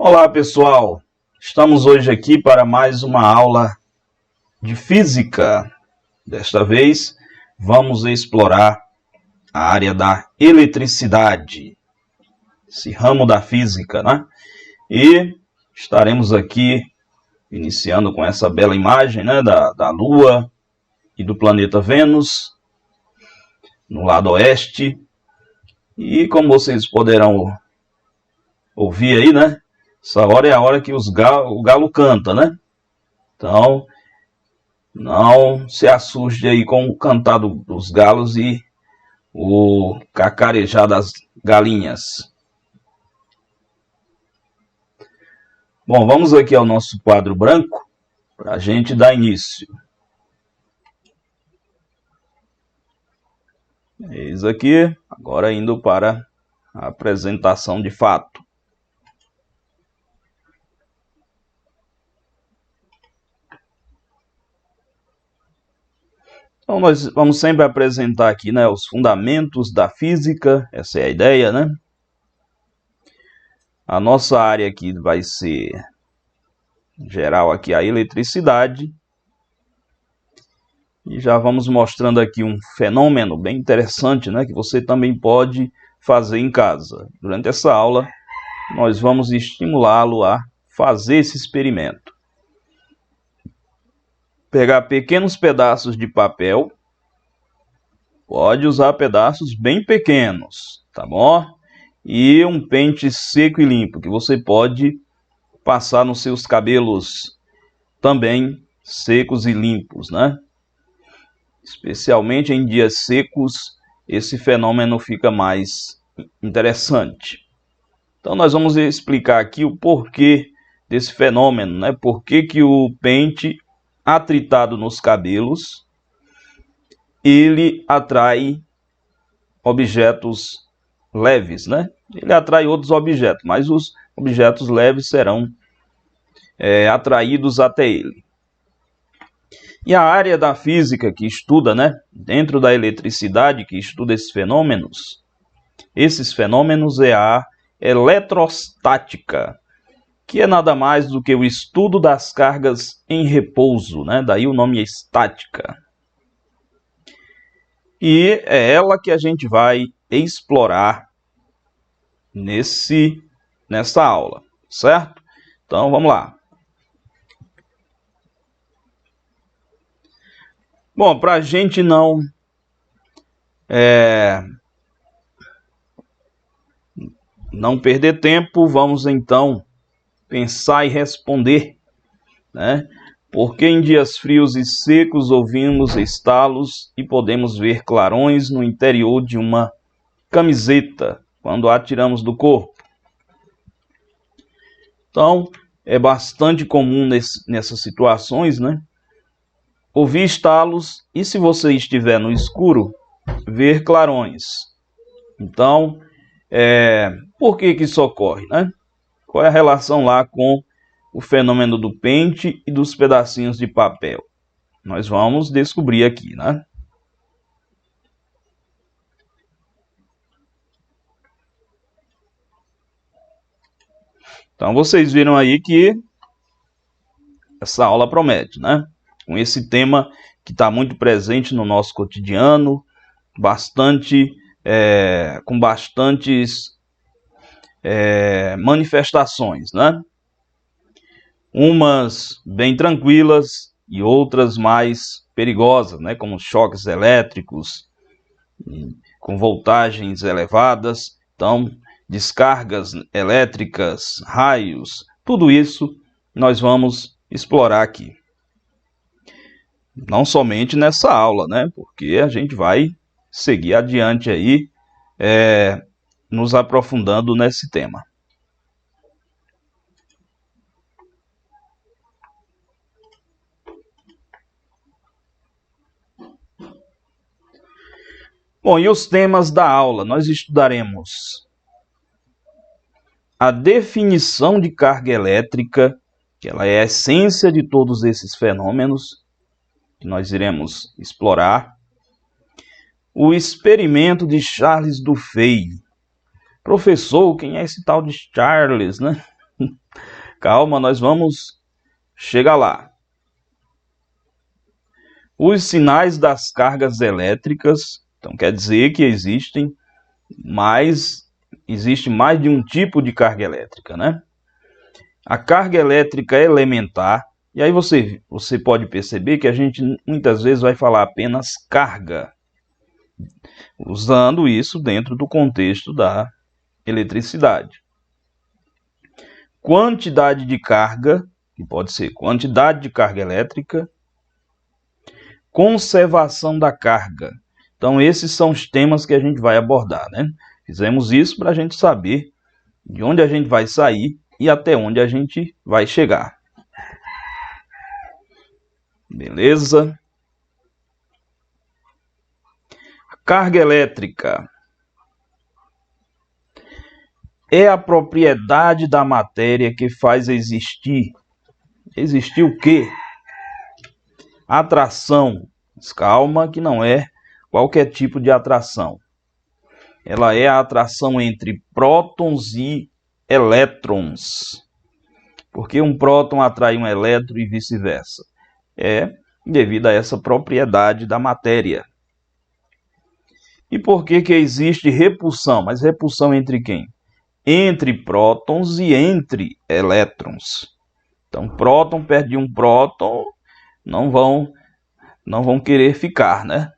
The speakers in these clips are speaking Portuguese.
Olá pessoal, estamos hoje aqui para mais uma aula de física. Desta vez vamos explorar a área da eletricidade, esse ramo da física, né? E estaremos aqui iniciando com essa bela imagem, né, da Lua e do planeta Vênus, no lado oeste. E como vocês poderão ouvir aí, né? Essa hora é a hora que o galo canta, né? Então, não se assuste aí com o cantar dos galos e o cacarejar das galinhas. Bom, vamos aqui ao nosso quadro branco para a gente dar início. Eis aqui, agora indo para a apresentação de fato. Então, nós vamos sempre apresentar aqui, né, os fundamentos da física, essa é a ideia, né? A nossa área aqui vai ser, geral, aqui a eletricidade. E já vamos mostrando aqui um fenômeno bem interessante, né, que você também pode fazer em casa. Durante essa aula, nós vamos estimulá-lo a fazer esse experimento. Pegar pequenos pedaços de papel, pode usar pedaços bem pequenos, tá bom? E um pente seco e limpo, que você pode passar nos seus cabelos também secos e limpos, né? Especialmente em dias secos, esse fenômeno fica mais interessante. Então nós vamos explicar aqui o porquê desse fenômeno, né? Por que o pente atritado nos cabelos, ele atrai objetos leves, né? Ele atrai outros objetos, mas os objetos leves serão atraídos até ele. E a área da física que estuda, né, dentro da eletricidade, que estuda esses fenômenos é a eletrostática, que é nada mais do que o estudo das cargas em repouso, né? Daí o nome é estática. E é ela que a gente vai explorar nessa aula, certo? Então vamos lá. Bom, para a gente não perder tempo, vamos então pensar e responder, né? Porque em dias frios e secos ouvimos estalos e podemos ver clarões no interior de uma camiseta quando a tiramos do corpo. Então, é bastante comum nessas situações, né? Ouvir estalos e, se você estiver no escuro, ver clarões. Então, por que isso ocorre, né? Qual é a relação lá com o fenômeno do pente e dos pedacinhos de papel? Nós vamos descobrir aqui, né? Então, vocês viram aí que essa aula promete, né? Com esse tema que está muito presente no nosso cotidiano, com bastantes manifestações, né? Umas bem tranquilas e outras mais perigosas, né? Como choques elétricos, com voltagens elevadas, então descargas elétricas, raios, tudo isso nós vamos explorar aqui. Não somente nessa aula, né? Porque a gente vai seguir adiante aí, nos aprofundando nesse tema. Bom, e os temas da aula? Nós estudaremos a definição de carga elétrica, que ela é a essência de todos esses fenômenos, que nós iremos explorar. O experimento de Charles Duffy. Professor, quem é esse tal de Charles, né? Calma, nós vamos chegar lá. Os sinais das cargas elétricas, então quer dizer que existe mais de um tipo de carga elétrica, né? A carga elétrica elementar, e aí você pode perceber que a gente muitas vezes vai falar apenas carga, usando isso dentro do contexto da eletricidade. Quantidade de carga, que pode ser quantidade de carga elétrica. Conservação da carga. Então esses são os temas que a gente vai abordar, né? Fizemos isso para a gente saber de onde a gente vai sair e até onde a gente vai chegar. Beleza? A carga elétrica é a propriedade da matéria que faz existir. Existir o quê? Atração. Mas calma, que não é qualquer tipo de atração. Ela é a atração entre prótons e elétrons. Porque um próton atrai um elétron e vice-versa. É devido a essa propriedade da matéria. E por que existe repulsão? Mas repulsão entre quem? Entre prótons e entre elétrons. Então, próton perto de um próton não vão querer ficar, né?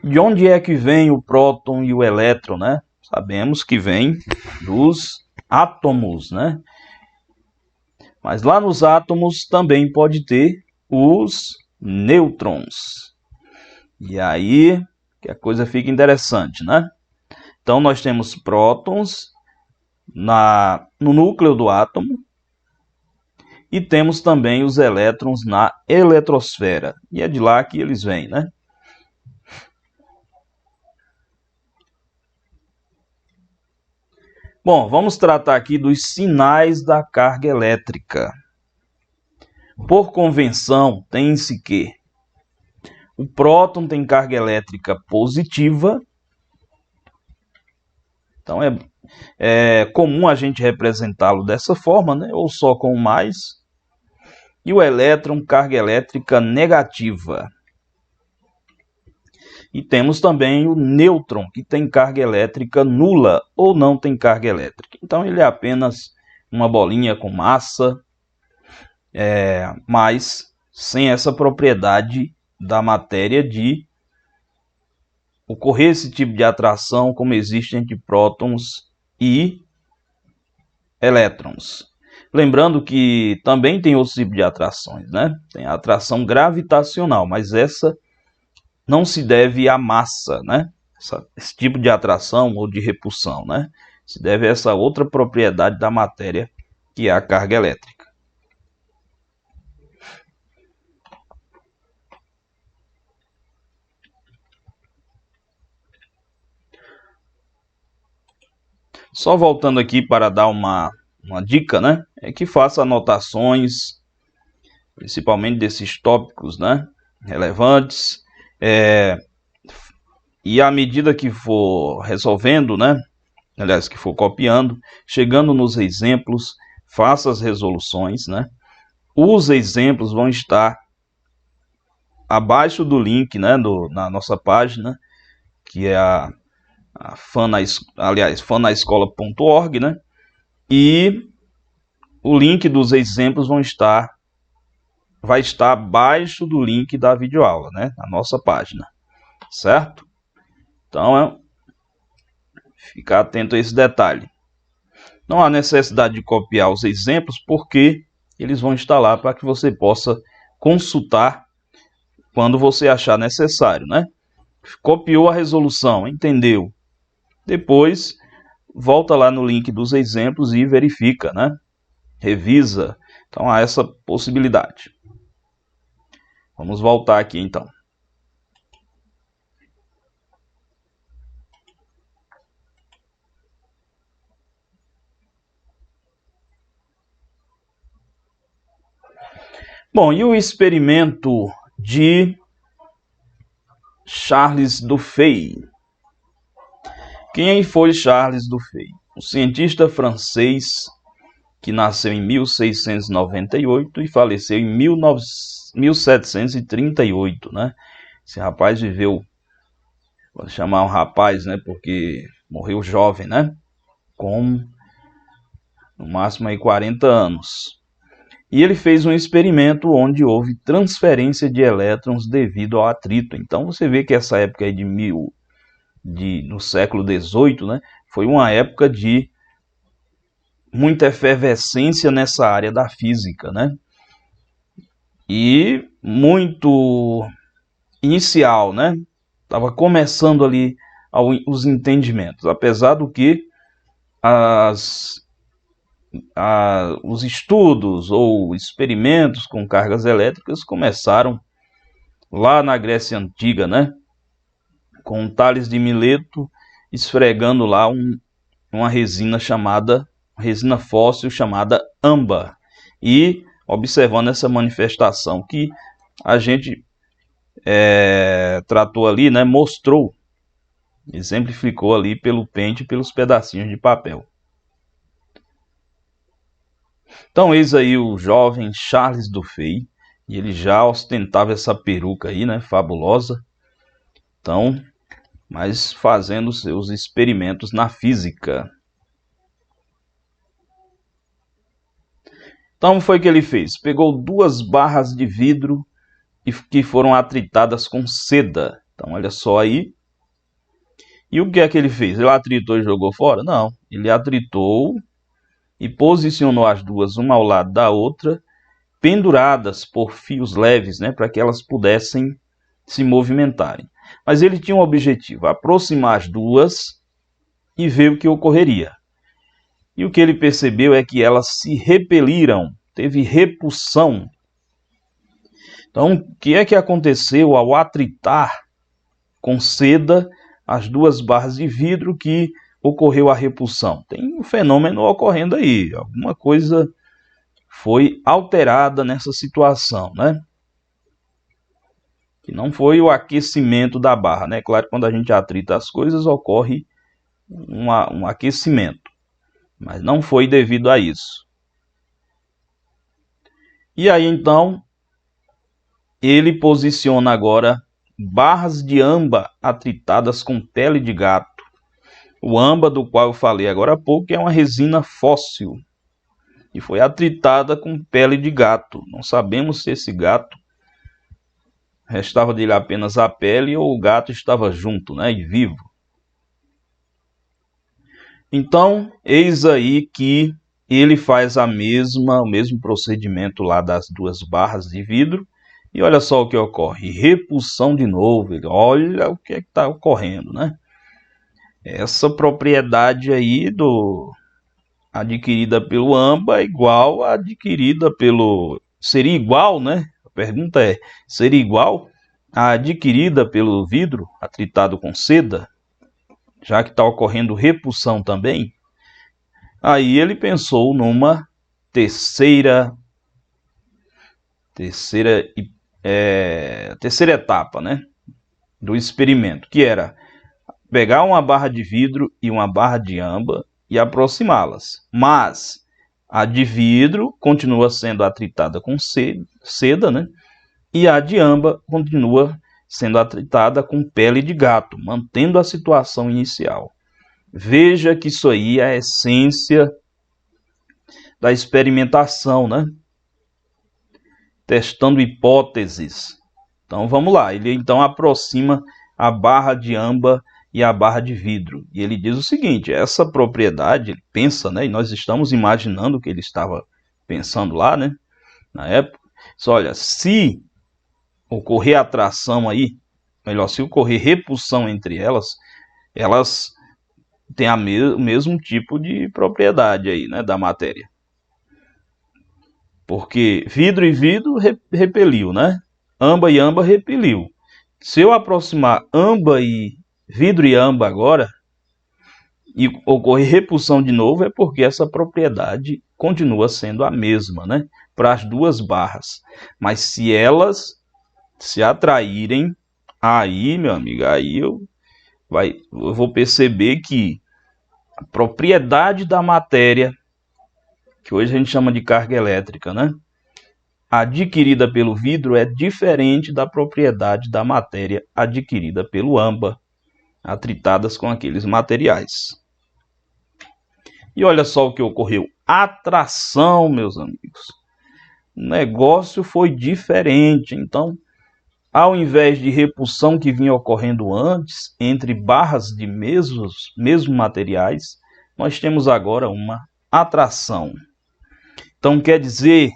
De onde é que vem o próton e o elétron, né? Sabemos que vem dos átomos, né? Mas lá nos átomos também pode ter os nêutrons. E aí que a coisa fica interessante, né? Então nós temos prótons no núcleo do átomo e temos também os elétrons na eletrosfera. E é de lá que eles vêm, né? Bom, vamos tratar aqui dos sinais da carga elétrica. Por convenção, tem-se que o próton tem carga elétrica positiva. Então é comum a gente representá-lo dessa forma, né? Ou só com mais. E o elétron, carga elétrica negativa. E temos também o nêutron, que tem carga elétrica nula ou não tem carga elétrica. Então ele é apenas uma bolinha com massa, mas sem essa propriedade da matéria de ocorrer esse tipo de atração como existe entre prótons e elétrons. Lembrando que também tem outros tipos de atrações, né? Tem a atração gravitacional, mas essa não se deve à massa, né? Esse tipo de atração ou de repulsão, né? Se deve a essa outra propriedade da matéria, que é a carga elétrica. Só voltando aqui para dar uma dica, né? É que faça anotações, principalmente desses tópicos, né? Relevantes. E à medida que for resolvendo, né? Aliás, que for copiando, chegando nos exemplos, faça as resoluções, né? Os exemplos vão estar abaixo do link, né? Na nossa página, que é a fanaescola.org, né? E o link dos exemplos vai estar abaixo do link da videoaula, né? Na nossa página, certo? Então, ficar atento a esse detalhe. Não há necessidade de copiar os exemplos, porque eles vão estar lá para que você possa consultar quando você achar necessário, né? Copiou a resolução, entendeu? Depois, volta lá no link dos exemplos e verifica, né? Revisa. Então, há essa possibilidade. Vamos voltar aqui, então. Bom, e o experimento de Charles Duffy? Quem foi Charles Duffy? um cientista francês que nasceu em 1698 e faleceu em 1738, né? Esse rapaz viveu, vou chamar um rapaz, né? Porque morreu jovem, né? Com no máximo aí 40 anos. E ele fez um experimento onde houve transferência de elétrons devido ao atrito. Então você vê que essa época aí no século XVIII, né? Foi uma época de muita efervescência nessa área da física, né? E muito inicial, né? Estava começando ali os entendimentos, apesar do que os estudos ou experimentos com cargas elétricas começaram lá na Grécia Antiga, né? Com Tales de Mileto esfregando lá uma resina fóssil chamada âmbar, e observando essa manifestação que a gente tratou ali, né, mostrou, exemplificou ali pelo pente e pelos pedacinhos de papel. Então eis aí o jovem Charles Dufay, e ele já ostentava essa peruca aí, né, fabulosa. Então, mas fazendo seus experimentos na física. Então foi o que ele fez? Pegou 2 barras de vidro que foram atritadas com seda. Então olha só aí. E o que é que ele fez? Ele atritou e jogou fora? Não. Ele atritou e posicionou as duas uma ao lado da outra, penduradas por fios leves, né, para que elas pudessem se movimentarem. Mas ele tinha um objetivo: aproximar as duas e ver o que ocorreria. E o que ele percebeu é que elas se repeliram, teve repulsão. Então, o que é que aconteceu ao atritar com seda as 2 barras de vidro que ocorreu a repulsão? Tem um fenômeno ocorrendo aí, alguma coisa foi alterada nessa situação, né? Que não foi o aquecimento da barra, né? Claro que quando a gente atrita as coisas ocorre um aquecimento, mas não foi devido a isso. E aí então ele posiciona agora barras de âmbar atritadas com pele de gato. O âmbar do qual eu falei agora há pouco é uma resina fóssil e foi atritada com pele de gato. Não sabemos se esse gato restava dele apenas a pele ou o gato estava junto, né, e vivo. Então, eis aí que ele faz o mesmo procedimento lá das 2 barras de vidro. E olha só o que ocorre, repulsão de novo. Olha o que está ocorrendo, né? Essa propriedade aí adquirida pelo âmbar é igual a adquirida pelo... Seria igual, né? A pergunta é, seria igual a adquirida pelo vidro atritado com seda? Já que está ocorrendo repulsão também. Aí ele pensou numa terceira etapa, né, do experimento, que era pegar uma barra de vidro e uma barra de âmbar e aproximá-las. Mas a de vidro continua sendo atritada com seda, né, e a de âmbar continua sendo atritada com pele de gato, mantendo a situação inicial. Veja que isso aí é a essência da experimentação, né? Testando hipóteses. Então vamos lá, ele então aproxima a barra de âmbar e a barra de vidro. E ele diz o seguinte, essa propriedade, ele pensa, né? E nós estamos imaginando o que ele estava pensando lá, né? Na época. Só olha, se ocorrer atração aí, melhor, se ocorrer repulsão entre elas, elas têm o mesmo tipo de propriedade aí, né, da matéria. Porque vidro e vidro repeliu, né? Âmbar e âmbar repeliu. Se eu aproximar vidro e âmbar agora, e ocorrer repulsão de novo, é porque essa propriedade continua sendo a mesma, né? Para as 2 barras. Mas se elas se atraírem, aí, meu amigo, aí eu vou perceber que propriedade da matéria, que hoje a gente chama de carga elétrica, né? Adquirida pelo vidro é diferente da propriedade da matéria adquirida pelo âmbar, atritadas com aqueles materiais. E olha só o que ocorreu. Atração, meus amigos. O negócio foi diferente. Então, ao invés de repulsão que vinha ocorrendo antes, entre barras de mesmos materiais, nós temos agora uma atração. Então, quer dizer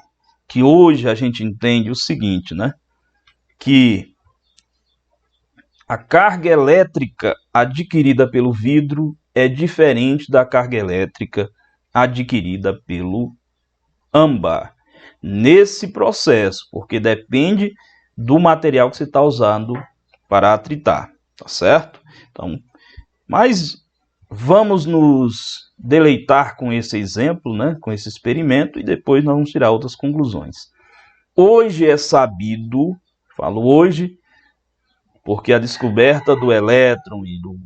que hoje a gente entende o seguinte, né? Que a carga elétrica adquirida pelo vidro é diferente da carga elétrica adquirida pelo âmbar. Nesse processo, porque depende do material que você está usando para atritar, tá certo? Então, mas vamos nos deleitar com esse exemplo, né, com esse experimento, e depois nós vamos tirar outras conclusões. Hoje é sabido, falo hoje, porque a descoberta do elétron e do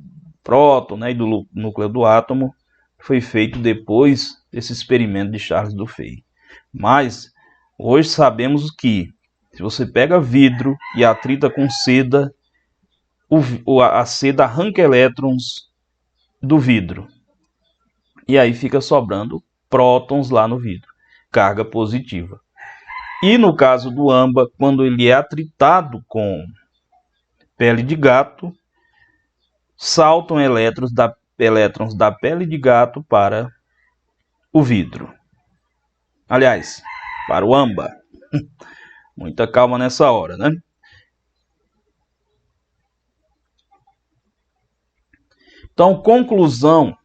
próton, né, e do núcleo do átomo foi feito depois desse experimento de Charles Duffy. Mas hoje sabemos que se você pega vidro e atrita com seda, a seda arranca elétrons do vidro. E aí fica sobrando prótons lá no vidro, carga positiva. E no caso do âmbar, quando ele é atritado com pele de gato, saltam elétrons da pele de gato para o vidro. Aliás, para o âmbar. Muita calma nessa hora, né? Então, conclusão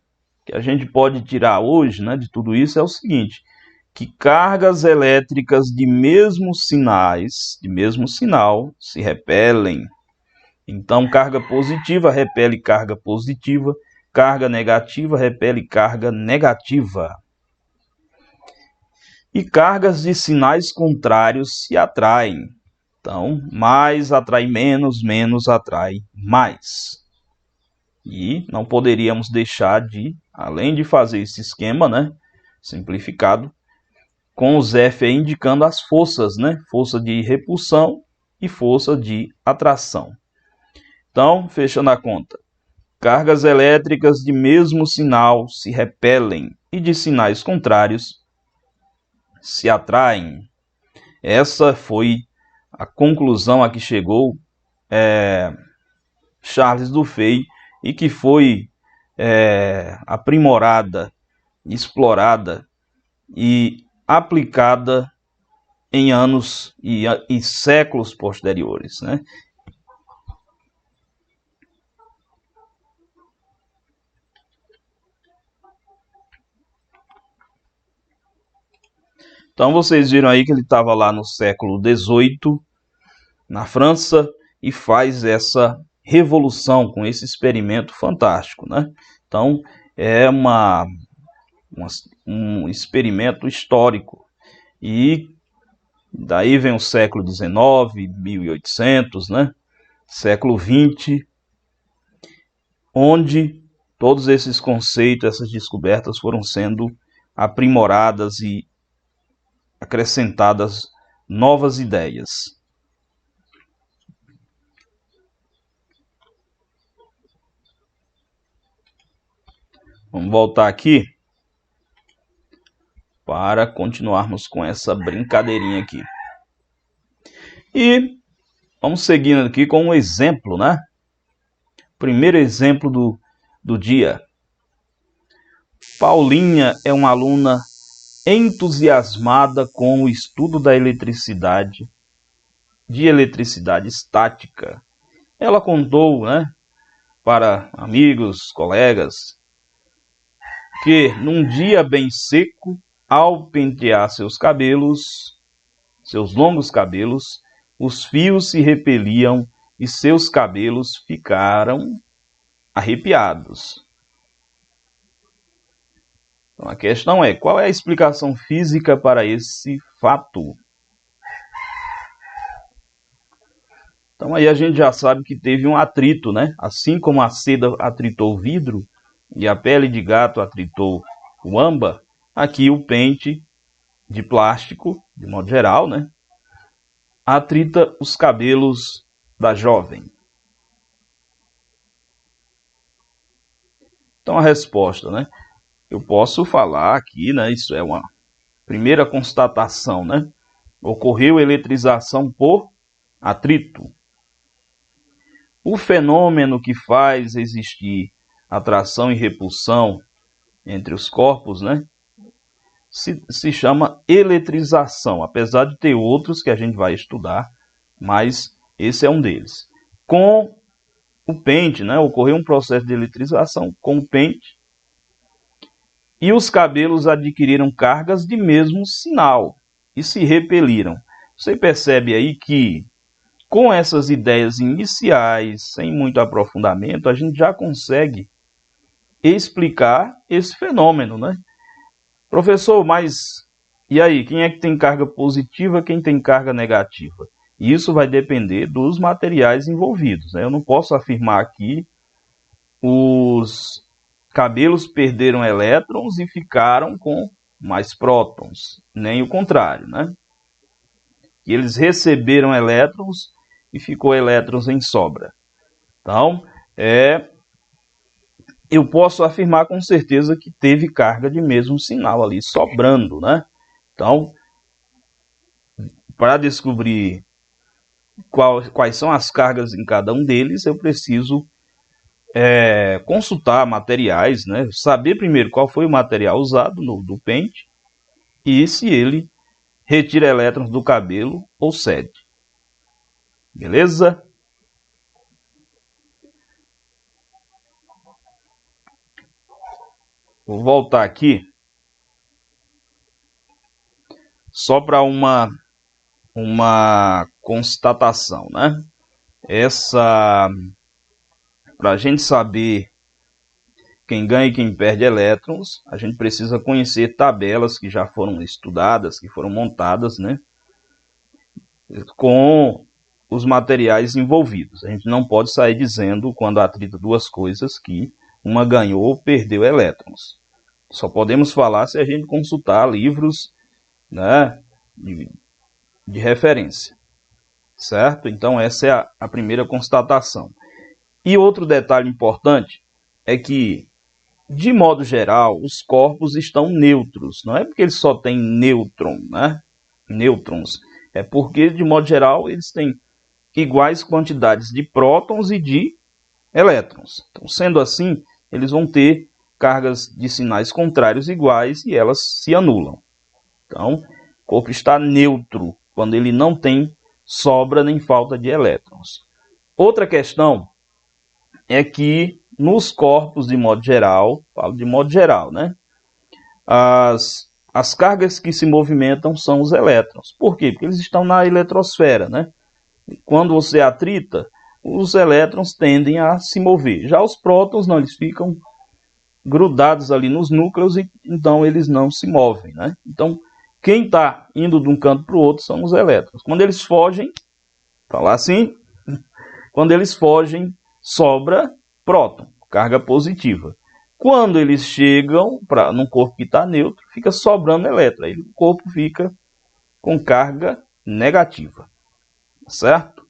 que a gente pode tirar hoje, né, de tudo isso é o seguinte, que cargas elétricas de mesmo sinal, se repelem. Então, carga positiva repele carga positiva, carga negativa repele carga negativa. E cargas de sinais contrários se atraem. Então, mais atrai menos, menos atrai mais. E não poderíamos deixar de, além de fazer esse esquema, né, simplificado, com os F indicando as forças, né, força de repulsão e força de atração. Então, fechando a conta, cargas elétricas de mesmo sinal se repelem e de sinais contrários se atraem. Essa foi a conclusão a que chegou Charles Duffy e que foi aprimorada, explorada e aplicada em anos e séculos posteriores, né? Então vocês viram aí que ele estava lá no século XVIII, na França, e faz essa revolução com esse experimento fantástico, né? Então é um experimento histórico. E daí vem o século XIX, 1800, né? Século XX, onde todos esses conceitos, essas descobertas foram sendo aprimoradas e acrescentadas novas ideias. Vamos voltar aqui para continuarmos com essa brincadeirinha aqui. E vamos seguindo aqui com um exemplo, né? Primeiro exemplo do dia. Paulinha é uma aluna entusiasmada com o estudo da eletricidade, de eletricidade estática. Ela contou, né, para amigos, colegas, que num dia bem seco, ao pentear seus longos cabelos, os fios se repeliam e seus cabelos ficaram arrepiados. Então a questão é, qual é a explicação física para esse fato? Então aí a gente já sabe que teve um atrito, né? Assim como a seda atritou o vidro, e a pele de gato atritou o âmbar, aqui o pente de plástico, de modo geral, né, atrita os cabelos da jovem. Então a resposta, né, eu posso falar aqui, né, isso é uma primeira constatação, né, ocorreu eletrização por atrito. O fenômeno que faz existir atração e repulsão entre os corpos, né, se chama eletrização, apesar de ter outros que a gente vai estudar, mas esse é um deles. Com o pente, né, ocorreu um processo de eletrização com o pente e os cabelos adquiriram cargas de mesmo sinal e se repeliram. Você percebe aí que com essas ideias iniciais, sem muito aprofundamento, a gente já consegue explicar esse fenômeno, né? Professor, mas e aí? Quem é que tem carga positiva, quem tem carga negativa? Isso vai depender dos materiais envolvidos, né? Eu não posso afirmar aqui os cabelos perderam elétrons e ficaram com mais prótons, nem o contrário, né? Eles receberam elétrons e ficou elétrons em sobra. Então, eu posso afirmar com certeza que teve carga de mesmo sinal ali, sobrando, né? Então, para descobrir quais são as cargas em cada um deles, eu preciso consultar materiais, né? Saber primeiro qual foi o material usado do pente e se ele retira elétrons do cabelo ou cede. Beleza? Vou voltar aqui só para uma constatação, né? Para a gente saber quem ganha e quem perde elétrons, a gente precisa conhecer tabelas que já foram estudadas, que foram montadas, né, com os materiais envolvidos. A gente não pode sair dizendo, quando atrita duas coisas, que uma ganhou ou perdeu elétrons. Só podemos falar se a gente consultar livros, né, de referência. Certo? Então essa é a primeira constatação. E outro detalhe importante é que, de modo geral, os corpos estão neutros. Não é porque eles só têm nêutron, né? Nêutrons. É porque, de modo geral, eles têm iguais quantidades de prótons e de elétrons. Então, sendo assim, eles vão ter cargas de sinais contrários iguais e elas se anulam. Então, o corpo está neutro quando ele não tem sobra nem falta de elétrons. Outra questão é que nos corpos, de modo geral, falo de modo geral, né? As cargas que se movimentam são os elétrons. Por quê? Porque eles estão na eletrosfera, né? Quando você atrita, os elétrons tendem a se mover. Já os prótons não, eles ficam grudados ali nos núcleos e então eles não se movem, né? Então, quem está indo de um canto para o outro são os elétrons. Quando eles fogem, falar assim, quando eles fogem, sobra próton, carga positiva. Quando eles chegam num corpo que está neutro, fica sobrando elétron. Aí o corpo fica com carga negativa. Certo?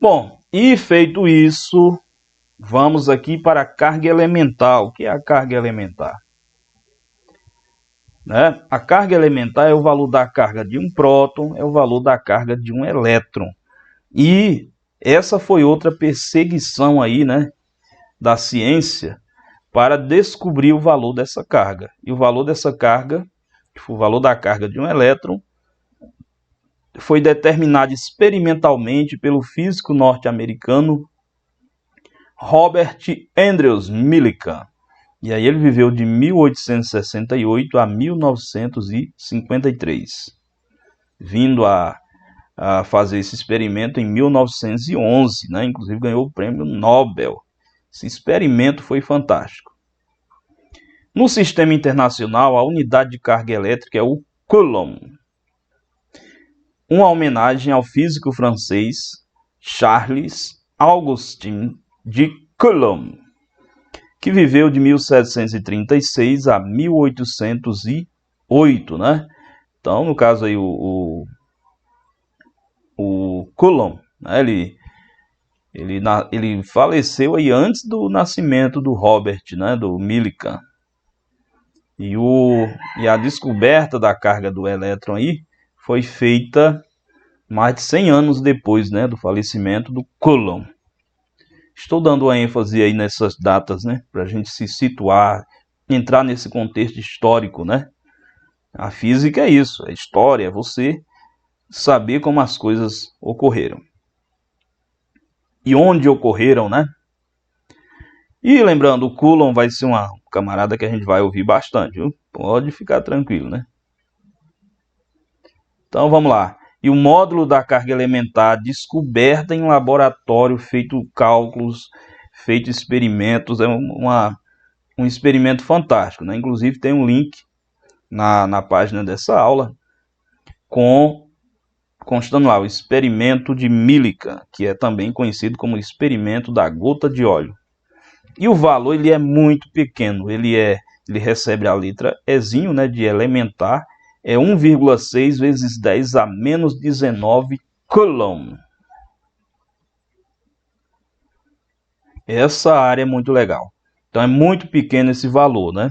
Bom, e feito isso, vamos aqui para a carga elemental. O que é a carga elementar? Né? A carga elementar é o valor da carga de um próton, é o valor da carga de um elétron. E essa foi outra perseguição aí, né, da ciência para descobrir o valor dessa carga. E o valor dessa carga, o valor da carga de um elétron, foi determinado experimentalmente pelo físico norte-americano Robert Andrews Millikan. E aí ele viveu de 1868 a 1953, vindo a fazer esse experimento em 1911, né? Inclusive ganhou o prêmio Nobel. Esse experimento foi fantástico. No sistema internacional, a unidade de carga elétrica é o Coulomb. uma homenagem ao físico francês Charles Augustin de Coulomb, que viveu de 1736 a 1808, né? Então, no caso aí, o Coulomb, né? Ele faleceu aí antes do nascimento do Robert, né? Do Millikan. E a descoberta da carga do elétron aí foi feita mais de 100 anos depois, né? Do falecimento do Coulomb. Estou dando a ênfase aí nessas datas, né? Para a gente se situar, entrar nesse contexto histórico, né? A física é isso, é história, é você saber como as coisas ocorreram. E onde ocorreram, né? E lembrando, o Coulomb vai ser uma camarada que a gente vai ouvir bastante, viu? Pode ficar tranquilo, né? Então vamos lá. E o módulo da carga elementar descoberta em laboratório, feito cálculos, feito experimentos, é um experimento fantástico, né? Inclusive tem um link na página dessa aula constando lá o experimento de Millikan, que é também conhecido como experimento da gota de óleo. E o valor ele é muito pequeno, ele recebe a letra Ezinho, né, de elementar, é 1,6 vezes 10 a menos 19 Coulomb. Essa área é muito legal. Então é muito pequeno esse valor, né?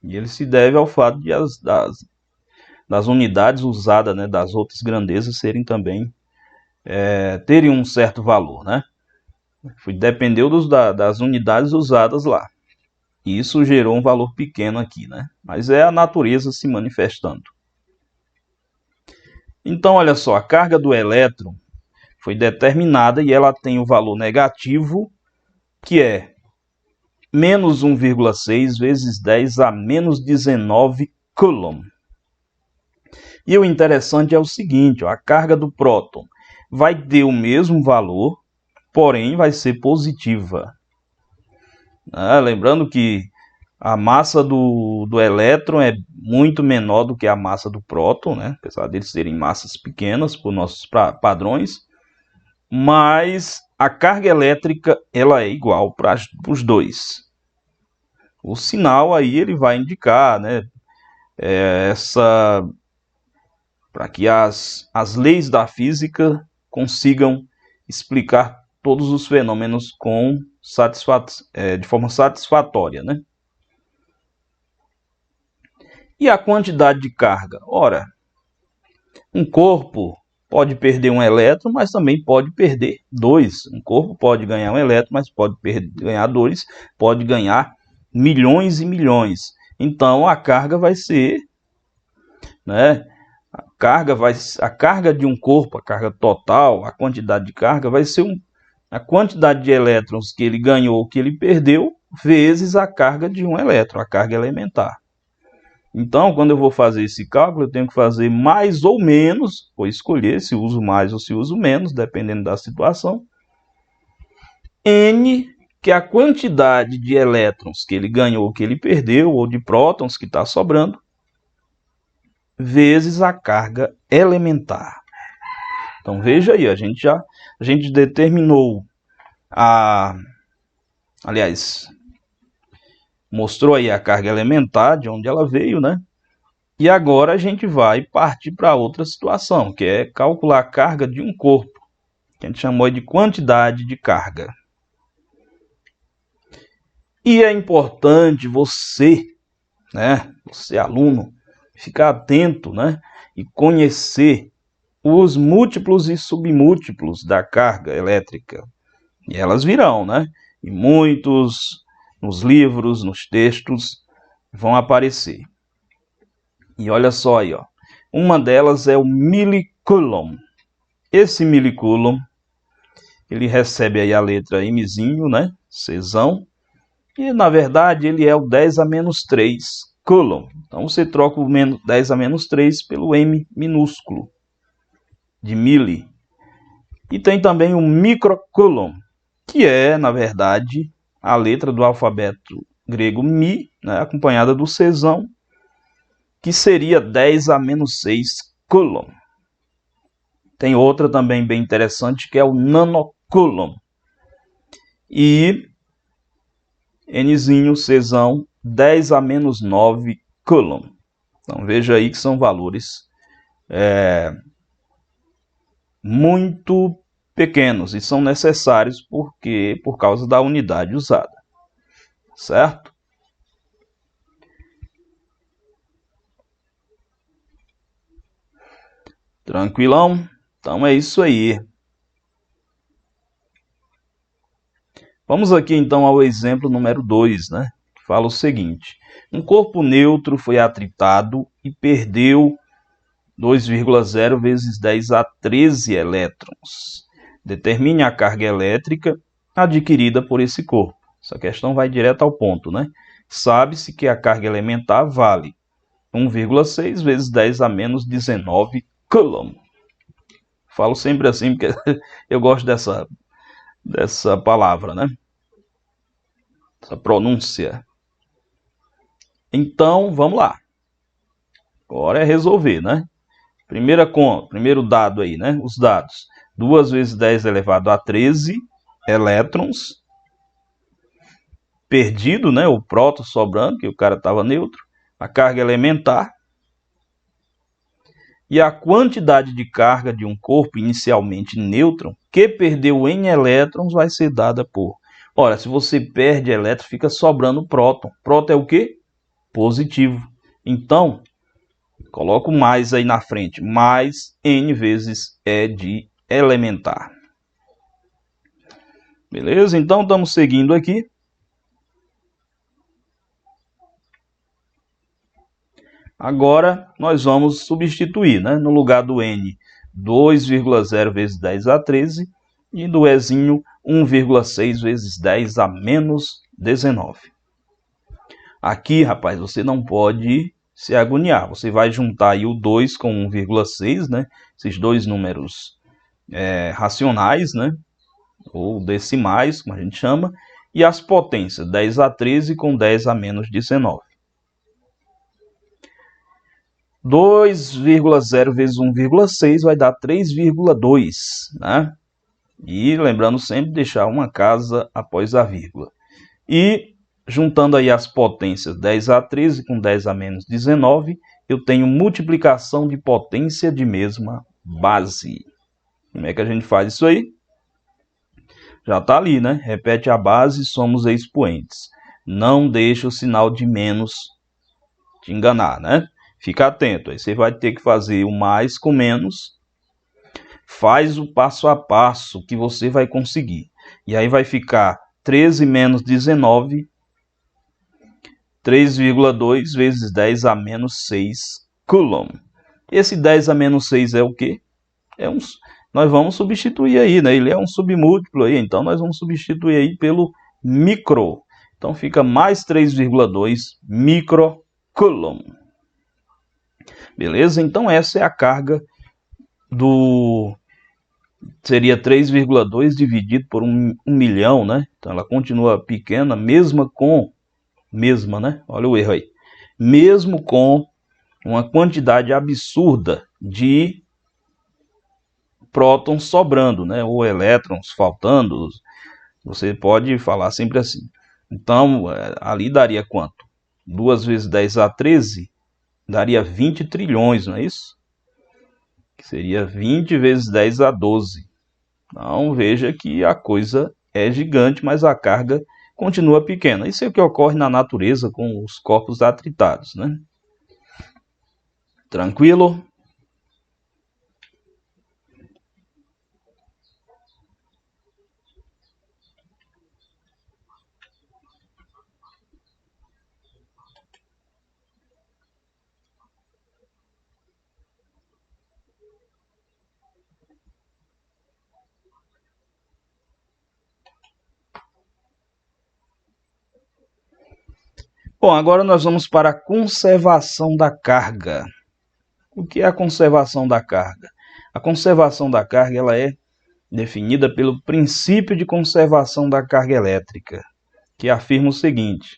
E ele se deve ao fato de das unidades usadas, né, das outras grandezas serem também terem um certo valor, né? Dependeu das unidades usadas lá. E isso gerou um valor pequeno aqui, né? Mas é a natureza se manifestando. Então, olha só, a carga do elétron foi determinada e ela tem o valor negativo, que é menos 1,6 vezes 10 a menos 19 Coulomb. E o interessante é o seguinte, ó, a carga do próton vai ter o mesmo valor, porém vai ser positiva. Lembrando que a massa do elétron é muito menor do que a massa do próton, né? Apesar deles serem massas pequenas por nossos padrões, mas a carga elétrica ela é igual para os dois. O sinal aí ele vai indicar, né? Para que as leis da física consigam explicar todos os fenômenos de forma satisfatória, né? E a quantidade de carga? Ora, um corpo pode perder um elétron, mas também pode perder dois. Um corpo pode ganhar um elétron, mas pode ganhar dois, pode ganhar milhões e milhões. Então a carga vai ser, né? A carga de um corpo, a carga total, a quantidade de carga vai ser a quantidade de elétrons que ele ganhou ou que ele perdeu, vezes a carga de um elétron, a carga elementar. Então, quando eu vou fazer esse cálculo, eu tenho que fazer mais ou menos, vou escolher se uso mais ou se uso menos, dependendo da situação. N, que é a quantidade de elétrons que ele ganhou ou que ele perdeu, ou de prótons que está sobrando, vezes a carga elementar. Então, veja aí, a gente determinou aliás, mostrou aí a carga elementar, de onde ela veio, né? E agora a gente vai partir para outra situação, que é calcular a carga de um corpo, que a gente chamou de quantidade de carga. E é importante você, né, você aluno, ficar atento, né, e conhecer os múltiplos e submúltiplos da carga elétrica. E elas virão, né? E muitos nos livros, nos textos, vão aparecer. E olha só aí, ó. Uma delas é o milicoulomb. Esse milicoulomb, ele recebe aí a letra Mzinho, né? Czão. E, na verdade, ele é o 10 a menos 3 coulomb. Então, você troca o 10 a menos 3 pelo M minúsculo, de mili. E tem também o microcoulomb, que é, na verdade, a letra do alfabeto grego Mi, né, acompanhada do Czão, que seria 10 a menos 6 coulomb. Tem outra também bem interessante, que é o nanocoulomb. E Nzinho, Czão, 10 a menos 9 coulomb. Então veja aí que são valores muito pequenos e são necessários por causa da unidade usada, certo? Tranquilão? Então é isso aí. Vamos aqui então ao exemplo número 2, né? Que fala o seguinte: um corpo neutro foi atritado e perdeu 2,0 vezes 10 a 13 elétrons. Determine a carga elétrica adquirida por esse corpo. Essa questão vai direto ao ponto, né? Sabe-se que a carga elementar vale 1,6 vezes 10 a menos 19 coulomb. Falo sempre assim porque eu gosto dessa palavra, né? Essa pronúncia. Então, vamos lá. Agora é resolver, né? Primeiro dado aí, né? Os dados. 2 vezes 10 elevado a 13 elétrons. Perdido, né? O próton sobrando, que o cara estava neutro. A carga elementar. E a quantidade de carga de um corpo inicialmente nêutron, que perdeu em elétrons, vai ser dada por... Ora, se você perde elétron, fica sobrando próton. Próton é o quê? Positivo. Então, coloco mais aí na frente. Mais N vezes E de elementar. Beleza? Então, estamos seguindo aqui. Agora, nós vamos substituir, né? No lugar do N, 2,0 vezes 10 a 13. E do Ezinho, 1,6 vezes 10 a menos 19. Aqui, rapaz, você não pode se agoniar. Você vai juntar aí o 2 com 1,6, né? Esses dois números racionais, né? Ou decimais, como a gente chama. E as potências, 10 a 13 com 10 a menos 19. 2,0 vezes 1,6 vai dar 3,2, né? E lembrando sempre deixar uma casa após a vírgula. E juntando aí as potências 10 a 13 com 10 a menos 19, eu tenho multiplicação de potência de mesma base. Como é que a gente faz isso aí? Já está ali, né? Repete a base, somos expoentes. Não deixa o sinal de menos te enganar, né? Fica atento, aí você vai ter que fazer o mais com menos. Faz o passo a passo que você vai conseguir. E aí vai ficar 13 menos 19, 3,2 vezes 10 a menos 6 coulomb. Esse 10 a menos 6 é o quê? Nós vamos substituir aí, né? Ele é um submúltiplo aí, então nós vamos substituir aí pelo micro. Então fica mais 3,2 microcoulomb. Beleza? Então essa é a carga seria 3,2 dividido por 1 milhão, né? Então ela continua pequena, mesma, né? Olha o erro aí. Mesmo com uma quantidade absurda de prótons sobrando, né? Ou elétrons faltando. Você pode falar sempre assim. Então, ali daria quanto? 2 vezes 10 a 13 daria 20 trilhões, não é isso? Que seria 20 vezes 10 a 12. Então, veja que a coisa é gigante, mas a carga continua pequena. Isso é o que ocorre na natureza com os corpos atritados, né? Tranquilo? Bom, agora nós vamos para a conservação da carga. O que é a conservação da carga? A conservação da carga ela é definida pelo princípio de conservação da carga elétrica, que afirma o seguinte: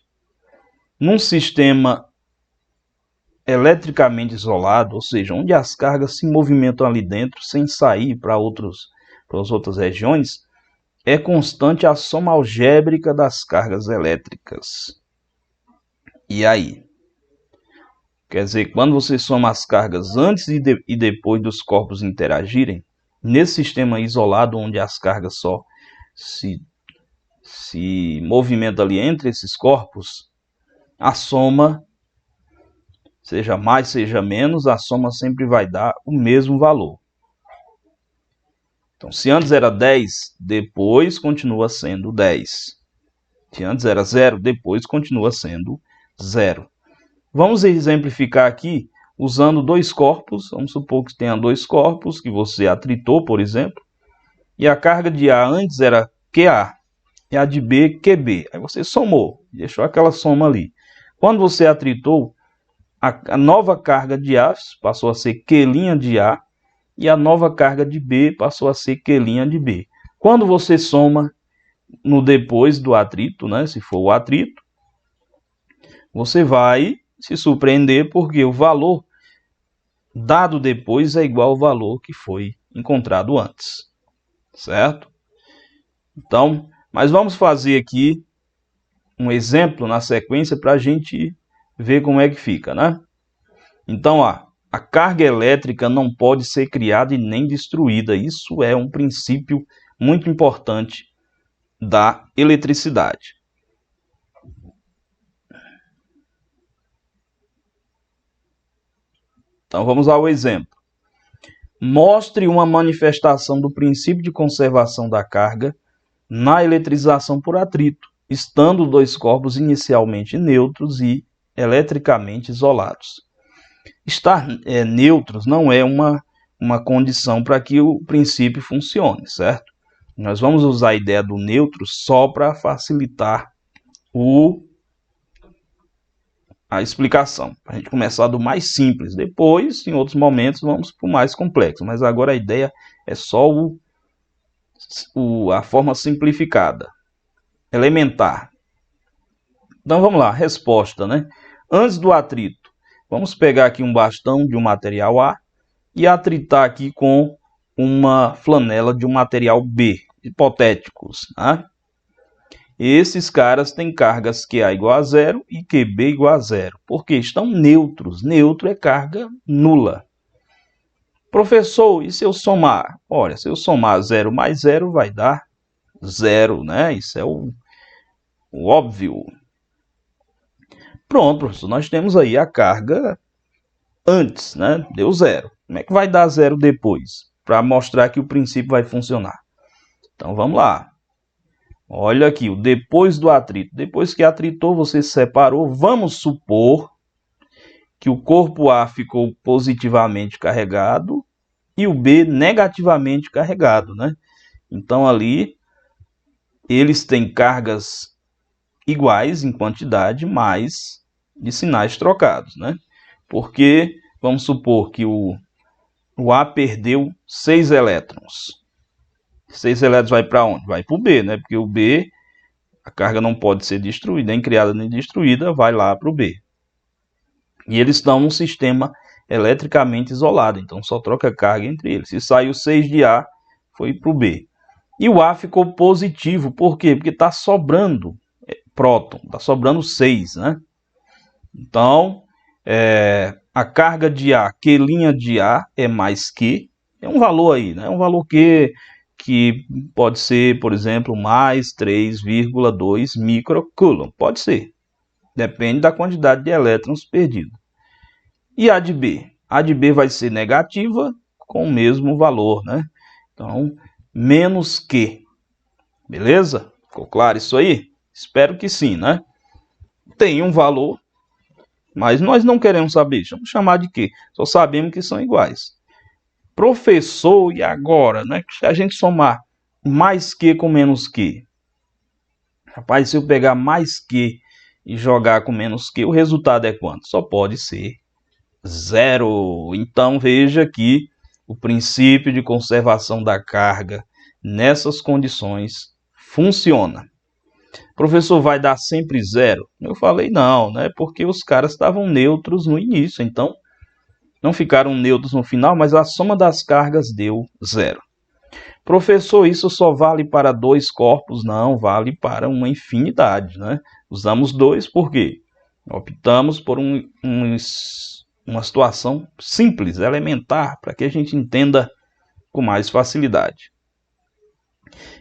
num sistema eletricamente isolado, ou seja, onde as cargas se movimentam ali dentro sem sair para as outras regiões, é constante a soma algébrica das cargas elétricas. E aí? Quer dizer, quando você soma as cargas antes e depois dos corpos interagirem, nesse sistema isolado onde as cargas só se movimentam ali entre esses corpos, a soma, seja mais, seja menos, a soma sempre vai dar o mesmo valor. Então, se antes era 10, depois continua sendo 10. Se antes era 0, depois continua sendo 0. Vamos exemplificar aqui usando dois corpos. Vamos supor que tenha dois corpos que você atritou, por exemplo. E a carga de A antes era QA e a de B QB. Aí você somou, deixou aquela soma ali. Quando você atritou, a nova carga de A passou a ser Q' de A e a nova carga de B passou a ser Q' de B. Quando você soma no depois do atrito, né, se for o atrito, você vai se surpreender porque o valor dado depois é igual ao valor que foi encontrado antes, certo? Então, mas vamos fazer aqui um exemplo na sequência para a gente ver como é que fica, né? Então, a carga elétrica não pode ser criada e nem destruída. Isso é um princípio muito importante da eletricidade. Então, vamos ao exemplo. Mostre uma manifestação do princípio de conservação da carga na eletrização por atrito, estando dois corpos inicialmente neutros e eletricamente isolados. Estar neutros não é uma condição para que o princípio funcione, certo? Nós vamos usar a ideia do neutro só para facilitar a explicação, para a gente começar do mais simples. Depois, em outros momentos, vamos para o mais complexo, mas agora a ideia é só a forma simplificada, elementar. Então vamos lá, resposta, né? Antes do atrito, vamos pegar aqui um bastão de um material A e atritar aqui com uma flanela de um material B, hipotéticos, né? Esses caras têm cargas QA igual a 0 e QB igual a 0, porque estão neutros. Neutro é carga nula. Professor, e se eu somar? Olha, se eu somar 0 mais 0 vai dar 0, né? Isso é o óbvio. Pronto, professor, nós temos aí a carga antes, né? Deu 0. Como é que vai dar 0 depois? Para mostrar que o princípio vai funcionar. Então, vamos lá. Olha aqui, o depois do atrito. Depois que atritou, você separou. Vamos supor que o corpo A ficou positivamente carregado e o B negativamente carregado, né? Então, ali, eles têm cargas iguais em quantidade, mas de sinais trocados, né? Porque, vamos supor que o A perdeu 6 elétrons. 6 elétrons vai para onde? Vai para o B, né? Porque o B, a carga não pode ser destruída, nem criada nem destruída, vai lá para o B. E eles estão num sistema eletricamente isolado, então só troca carga entre eles. Se saiu 6 de A, foi para o B. E o A ficou positivo, por quê? Porque está sobrando próton, está sobrando 6, né? Então, a carga de A, Q' de A é mais Q, é um valor aí, né? Um valor que pode ser, por exemplo, mais 3,2 microcoulomb. Pode ser. Depende da quantidade de elétrons perdido. E a de B? A de B vai ser negativa com o mesmo valor, né? Então, menos Q. Beleza? Ficou claro isso aí? Espero que sim, né? Tem um valor, mas nós não queremos saber. Vamos chamar de Q. Só sabemos que são iguais. Professor, e agora, né? Se a gente somar mais Q com menos Q, rapaz, se eu pegar mais Q e jogar com menos Q, o resultado é quanto? Só pode ser 0. Então veja que o princípio de conservação da carga nessas condições funciona. Professor, vai dar sempre zero? Eu falei, não, né? Porque os caras estavam neutros no início, então não ficaram neutros no final, mas a soma das cargas deu zero. Professor, isso só vale para dois corpos? Não, vale para uma infinidade, né? Usamos dois por quê? Optamos por uma situação simples, elementar, para que a gente entenda com mais facilidade.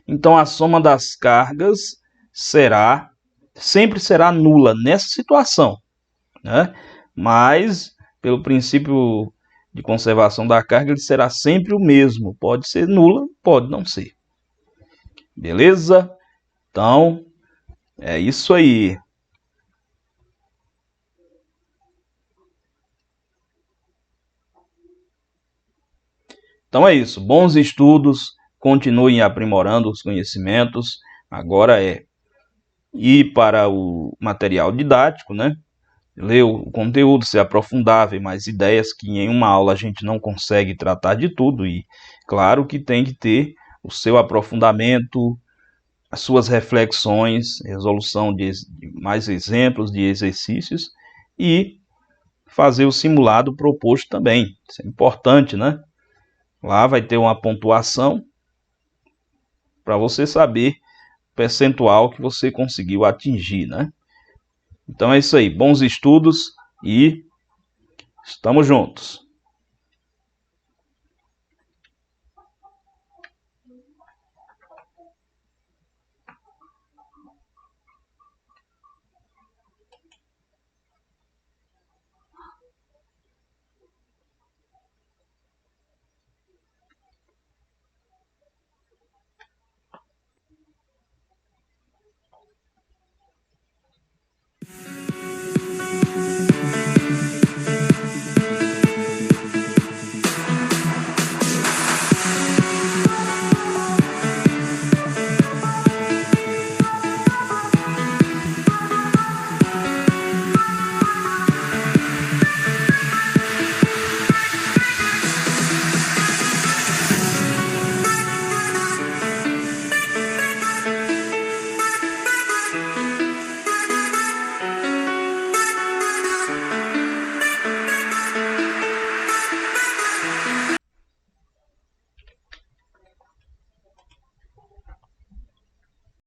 Então, a soma das cargas sempre será nula nessa situação, né? Mas, pelo princípio de conservação da carga, ele será sempre o mesmo. Pode ser nula, pode não ser. Beleza? Então, é isso aí. Então é isso. Bons estudos, continuem aprimorando os conhecimentos. Agora é ir para o material didático, né? Ler o conteúdo, se aprofundar, ver mais ideias, que em uma aula a gente não consegue tratar de tudo. E claro que tem que ter o seu aprofundamento, as suas reflexões, resolução de mais exemplos de exercícios e fazer o simulado proposto também. Isso é importante, né? Lá vai ter uma pontuação para você saber o percentual que você conseguiu atingir, né? Então é isso aí. Bons estudos e estamos juntos.